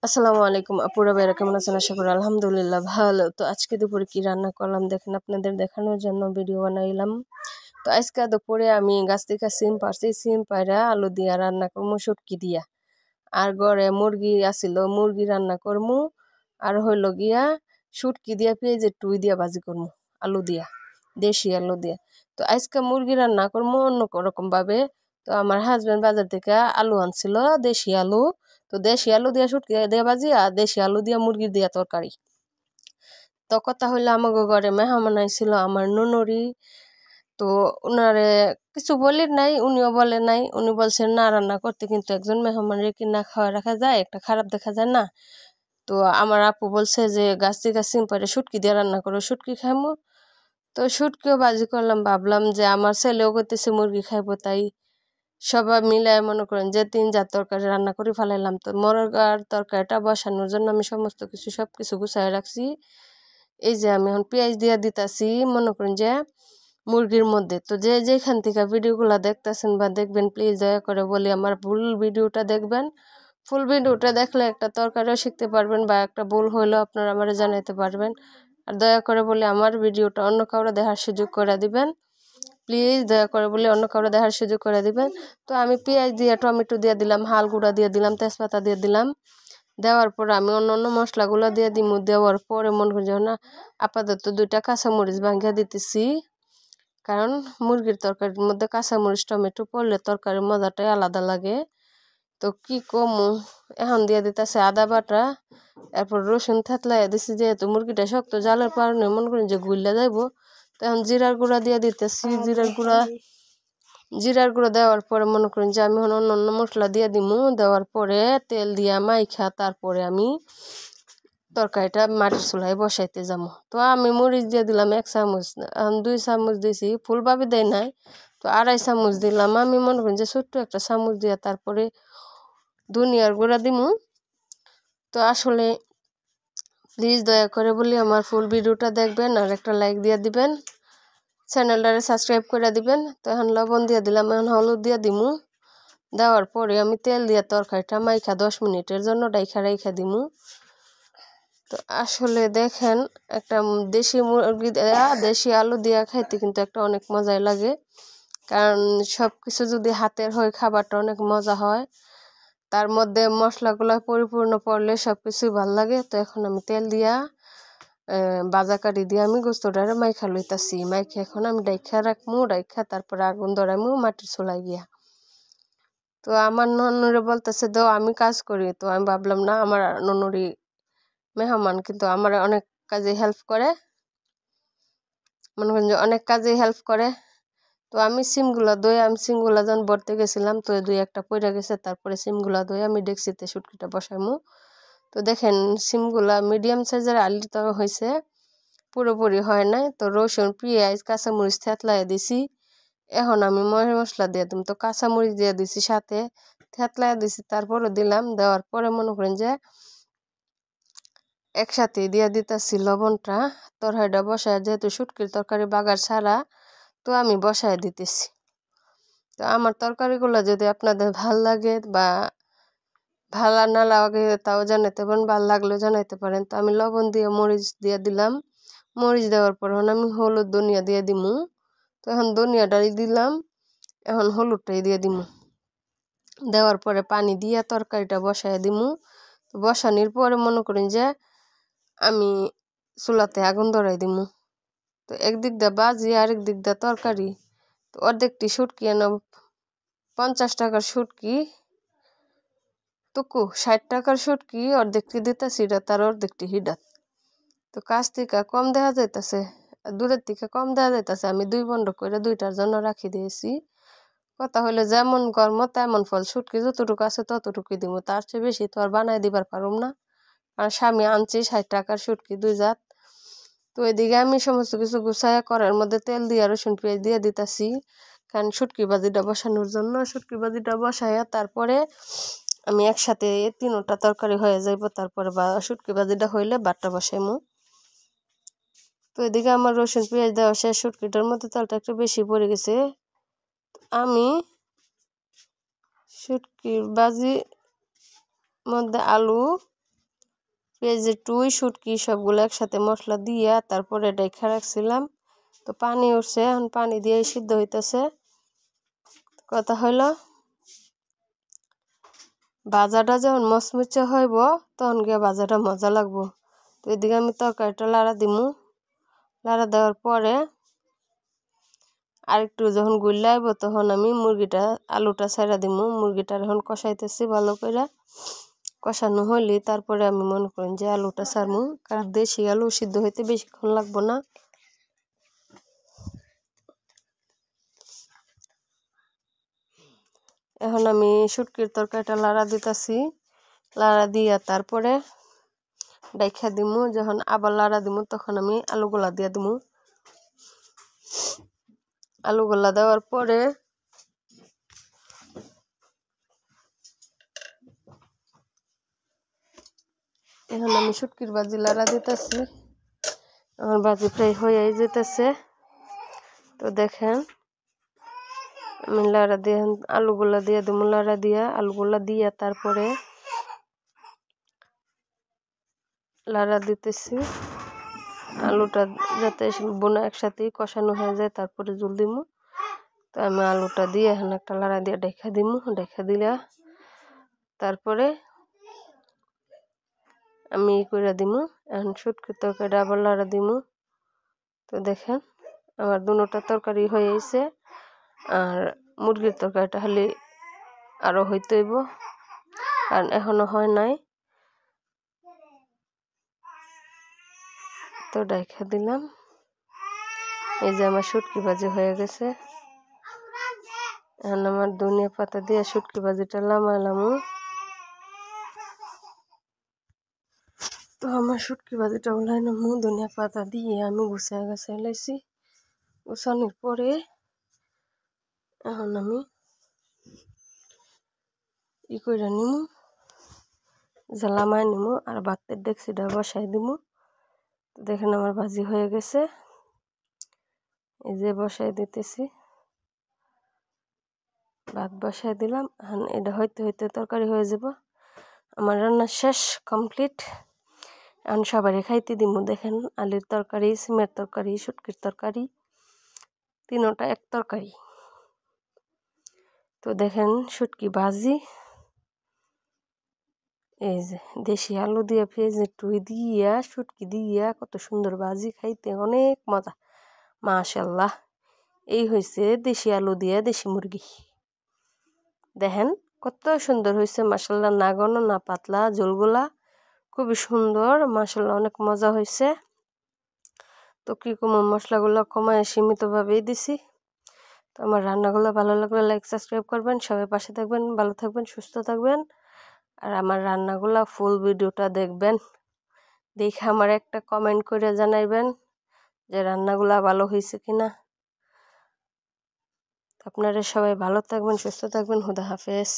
আসসালামু আলাইকুম আপুরা ভাইরা কেমন আছেন? আশা করি আলহামদুলিল্লাহ ভালো। তো আজকে দুপুরে কি রান্না করলাম দেখেন, আপনাদের দেখানোর জন্য ভিডিও বানাইলাম। তো আজকে দুপুরে আমি গাছ থেকে সিম পারছি, সিম পাইরা আলু দিয়া রান্না করবো শুটকি দিয়া। আর ঘরে মুরগি আছিল, মুরগি রান্না করবো। আর হইল গিয়া শুটকি দিয়া পেঁয়াজের টুই দিয়া ভাজি করবো আলু দিয়া, দেশি আলু দিয়া। তো আজকে মুরগি রান্না করবো অন্য রকম ভাবে। তো আমার হাজবেন্ড বাজার থেকে আলু আনছিল, দেশি আলু। তো দেশি আলু দিয়া শুটকি দিয়া ভাজি আর দেশি আলু দিয়া মুরগি দিয়া তরকারি। তো কথা হইলো আমাকে ঘরে মেহমান আইছিল আমার ননরি। তো উনারে কিছু বলি নাই, উনিও বলে নাই। উনি বলছেন না রান্না করতে, কিন্তু একজন মেহমান রেখে না খাওয়া রাখা যায়, একটা খারাপ দেখা যায় না। তো আমার আপু বলছে যে গাছ থেকে সিম্পলে শুটকি দিয়ে রান্না করো, শুটকি খাইমো। তো শুটকিও ভাজি করলাম, ভাবলাম যে আমার ছেলেও করতেছে মুরগি খাইবো, তাই সবাই মিলে মনে করেন যে 3 জাত তরকারি রান্না করে ফেলাইলাম। তো মুরগার তরকারিটা বসানোর জন্য আমি সমস্ত কিছু সবকিছু গুছাই রাখছি। এই যে আমি এখন পেঁয়াজ দিয়ে দিতাছি মনে করেন যে মুরগির মধ্যে। তো যে যেখান থেকে ভিডিওগুলো দেখতেছেন বা দেখবেন, প্লিজ দয়া করে বলি আমার ফুল ভিডিওটা দেখবেন। ফুল ভিডিওটা দেখলে একটা তরকারিও শিখতে পারবেন, বা একটা ভুল হইলেও আপনারা আমার জানাইতে পারবেন। আর দয়া করে বলি আমার ভিডিওটা অন্য কাউরে দেখার সুযোগ করে দিবেন, প্লিজ দয়া করে বলে অন্য কাউরে দেখার সুযোগ করে দিবেন। তো আমি পেঁয়াজ দিয়ে টমেটো দিয়ে দিলাম, হাল গুঁড়া দিয়ে দিলাম, তেজপাতা দিয়ে দিলাম। দেওয়ার পর আমি অন্য অন্য মশলাগুলো দিয়ে দিব। দেওয়ার পরে মনে করি না, আপাতত 2টা কাঁচামরিচ ভাঙিয়ে দিতেছি, কারণ মুরগির তরকারির মধ্যে কাঁচামরিচ টমেটো পড়লে তরকারির মজাটাই আলাদা লাগে। তো কি কমু, এখন দিয়ে দিতেছে আদা বাটা, এরপর রসুন থেতলাইয়া দিছি, যেহেতু মুরগিটা শক্ত জালের কারণে মনে করেন যে গুইলা যাইব। তখন জিরার গুঁড়া দিয়ে দিতেছি, জিরার গুঁড়া দেওয়ার পরে মনে করেন যে আমি অন্য অন্য মশলা দিয়ে দিমু। দেওয়ার পরে তেল দিয়া মাইখা তারপরে আমি তরকারিটা মাটির চুলায় বসাইতে যাবো। তো আমি মরিচ দিয়ে দিলাম 1 চামচ, 2 চামচ দিছি, ফুলভাবে দেয় নাই। তো 2.5 চামচ দিলাম। আমি মনে করেন যে ছোট্ট একটা চামচ দিয়া তারপরে ধনিয়ার গুঁড়া দিমু। তো আসলে প্লিজ দয়া করে বলি আমার ফুল ভিডিওটা দেখবেন আর একটা লাইক দিয়ে দিবেন, চ্যানেলটারে সাবস্ক্রাইব করে দিবেন। তো এখন লবণ দিয়ে দিলাম, এখন হলুদ দিয়ে দিমু। দেওয়ার পরে আমি তেল দিয়ে তরকারিটা মাইখা 10 মিনিটের জন্য রাইখা দিমু। তো আসলে দেখেন, একটা দেশি মুরগি দেয়া দেশি আলু দিয়া খাইতে কিন্তু একটা অনেক মজাই লাগে, কারণ সব কিছু যদি হাতের হয় খাবারটা অনেক মজা হয়। তার মধ্যে মশলাগুলো পরিপূর্ণ পড়লে সব কিছুই ভাল লাগে। তো এখন আমি তেল দিয়া বাজা কাটি দিয়ে আমি গোস্তটারে মাইখা লইতাছি। মাইখা এখন আমি ডাইখা রাখমু, ডাইখা তারপরে আগুন ধরাইমু মাটির চুলায় গিয়া। তো আমার ননরে বলতেছে দাও আমি কাজ করি। তো আমি ভাবলাম না, আমার ননরি মেহমান কিন্তু আমার অনেক কাজে হেল্প করে, মনে করেন যে অনেক কাজে হেল্প করে। তো আমি সিমগুলা যখন ভরতে গেছিলাম, তো 2-1টা পড়ে গেছে। তারপরে সিমগুলা ধুয়ে আমি ডেকচিতে শুটকিটা বসাইমু। তো দেখেন সিমগুলা মিডিয়াম সাইজের আলু তো হয়েছে, পুরোপুরি হয় নাই। তো রসুন পেঁয়াজ কাঁচামরিচ থেতলাইয়া দিছি। এখন আমি মশলা দিয়ে দিম। তো কাঁচামরিচ দিয়ে দিছি, সাথে থেতলাইয়া দিছি, তারপরে দিলাম। দেওয়ার পরে মনে করেন যে একসাথে দিয়ে দিতেছি লবণটা। তরকারিটা বসায়, যেহেতু শুটকির তরকারি বাগার ছাড়া, তো আমি বসায় দিতেছি। তো আমার তরকারিগুলো যদি আপনাদের ভাল লাগে বা ভালো না লাগে তাও জানাতে পারেন, ভাল লাগলেও জানাইতে পারেন। তো আমি লবণ দিয়ে মরিচ দিয়ে দিলাম। মরিচ দেওয়ার পর এখন আমি হলুদ ধনিয়া দিয়ে দিমু। তো এখন ধনিয়াটাই দিলাম, এখন হলুদটাই দিয়ে দিমু। দেওয়ার পরে পানি দিয়া তরকারিটা বসায় দিমু। তো বসানোর পরে মনে করেন যে আমি চুলাতে আগুন ধরাই দিমু। তো একদিক দিয়ে বাজি আর একদিক দিয়ে তরকারি। তো অর্ধেকটি শুটকি এনে 50 টাকার শুটকি, টুকু 60 টাকার শুটকি অর্ধেকটি দিতেছি, তার অর্ধেকটি হিডাত। তো কাছ থেকে কম দেখা যাইতেছে, দূরের থেকে কম দেখা যাইতেছে। আমি 2 বন্ধ করে 2টার জন্য রাখি দিয়েছি। কথা হলে যেমন কর্ম তেমন ফল, শুটকি যতটুকু আছে ততটুকুই দিব, তার চেয়ে বেশি তো আর বানাই দিবার পারুম না। আর স্বামী আনছি 60 টাকার শুটকি 2 জাত। তো এদিকে আমি সমস্ত কিছু গুছাইয়া করার মধ্যে তেল দিয়ে রসুন পেঁয়াজ দিয়ে দিতেছি, কারণ শুটকি ভাজিটা বসানোর জন্য। শুটকি ভাজিটা বসাইয়া তারপরে আমি একসাথে 3টা তরকারি হয়ে যাইব। তারপরে শুটকি ভাজিটা হইলে বাটটা বসাইমু। তো এদিকে আমার রসুন পেঁয়াজ দেওয়া শেষ, শুটকিটার মধ্যে তেলটা একটু বেশি পড়ে গেছে। আমি শুটকির ভাজির মধ্যে আলু পেঁয়াজের টুই শুটকি সবগুলো একসাথে মশলা দিয়ে তারপরে রেখে রাখছিলাম। তো পানি উঠছে, এখন পানি দিয়ে সিদ্ধ হইতেছে। কথা হইলো ভাজাটা যখন মচমচে হইব তখন গিয়ে ভাজাটা মজা লাগবো। তো এদিকে আমি তরকারিটা লাড়া দিমু। লাড়া দেওয়ার পরে আরেকটু যখন গুল্লা আইব তখন আমি আলুটা ছাইড়া দিমু। মুরগিটা এখন কষাইতেছি ভালো করে। কষানো হইলে তারপরে আমি মনে করেন যে আলুটা ছাড়মু, কারণ দেশি আলু সিদ্ধ হইতে বেশিক্ষণ লাগবো না। এখন আমি শুটকির তরকারিটা লাড়া দিতেছি। লাড়া দিয়া তারপরে ডাইখা দিমু। যখন আবার লাড়া দিমু তখন আমি আলুগুলা দিয়া দিমু। আলুগুলা দেওয়ার পরে এখন আমি শুটকির ভাজি লাড়া দিতেছি। আমার ভাজি প্রায় হয়ে যেতেছে। তো দেখেন আমি লাড়া দিয়ে আলুগুলা দিয়ে দিমু। লাড়া দিয়া আলুগুলা দিয়া তারপরে লাড়া দিতেছি। আলুটা যাতে বোনা একসাথেই কষানো হয়ে যায় তারপরে জল দিমু। তো আমি আলুটা দিয়ে এখন একটা লাড়া দিয়ে ঢেকে দিমু। ঢেকে দিলে তারপরে আমি করে দিমু। এখন শুটকির তরকারিটা আবার লাড়া দিমু। তো দেখেন আমার দুটোটা তরকারি হয়ে গেছে। আর মুরগির তরকারিটা খালি আরও হইতে হইব, কারণ এখনো হয় নাই। তো ঢেকে দিলাম। এই যে আমার শুটকি ভাজি হয়ে গেছে। এখন আমার ধনিয়া পাতা দিয়ে শুটকি ভাজিটা নামাইলামু। তো আমার শুটকি ভাজিটা উলাইলামু ধনিয়া পাতা দিয়ে আমি গুছায় গাছায় লাইছি। গুছানোর পরে এখন আমি করে নিমু, জ্বালামায় নিমু আর ভাতের ডেকচিটা বসাই দিমু। তো দেখেন আমার ভাজি হয়ে গেছে। এই যে বসাই দিতেছি, ভাত বসাই দিলাম। এখন এটা হইতে হইতে তরকারি হয়ে যাব। আমার রান্না শেষ, কমপ্লিট। এখন সবারই খাইতে দিমু। দেখেন আলুর তরকারি, সিমের তরকারি, শুটকির তরকারি, তিনোটা এক তরকারি। তো দেখেন শুটকি ভাজি, এই যে দেশি আলু দিয়ে পেঁয়াজের টুই দিয়া শুটকি দিয়া কত সুন্দর ভাজি, খাইতে অনেক মজা। মাশাল্লাহ, এই হয়েছে দেশি আলু দিয়ে দেশি মুরগি। দেখেন কত সুন্দর হয়েছে মাশাল্লাহ, না ঘন না পাতলা, ঝোলগুলা খুবই সুন্দর মাশাল্লাহ, অনেক মজা হয়েছে। তো কি কম মশলাগুলো কমায় সীমিতভাবেই দিছি। তো আমার রান্নাগুলো ভালো লাগলে লাইক সাবস্ক্রাইব করবেন, সবাই পাশে থাকবেন, ভালো থাকবেন, সুস্থ থাকবেন। আর আমার রান্নাগুলো ফুল ভিডিওটা দেখবেন, দেখে আমার একটা কমেন্ট করে জানাইবেন যে রান্নাগুলো ভালো হয়েছে কিনা। আপনারা সবাই ভালো থাকবেন, সুস্থ থাকবেন। খুদা হাফেজ।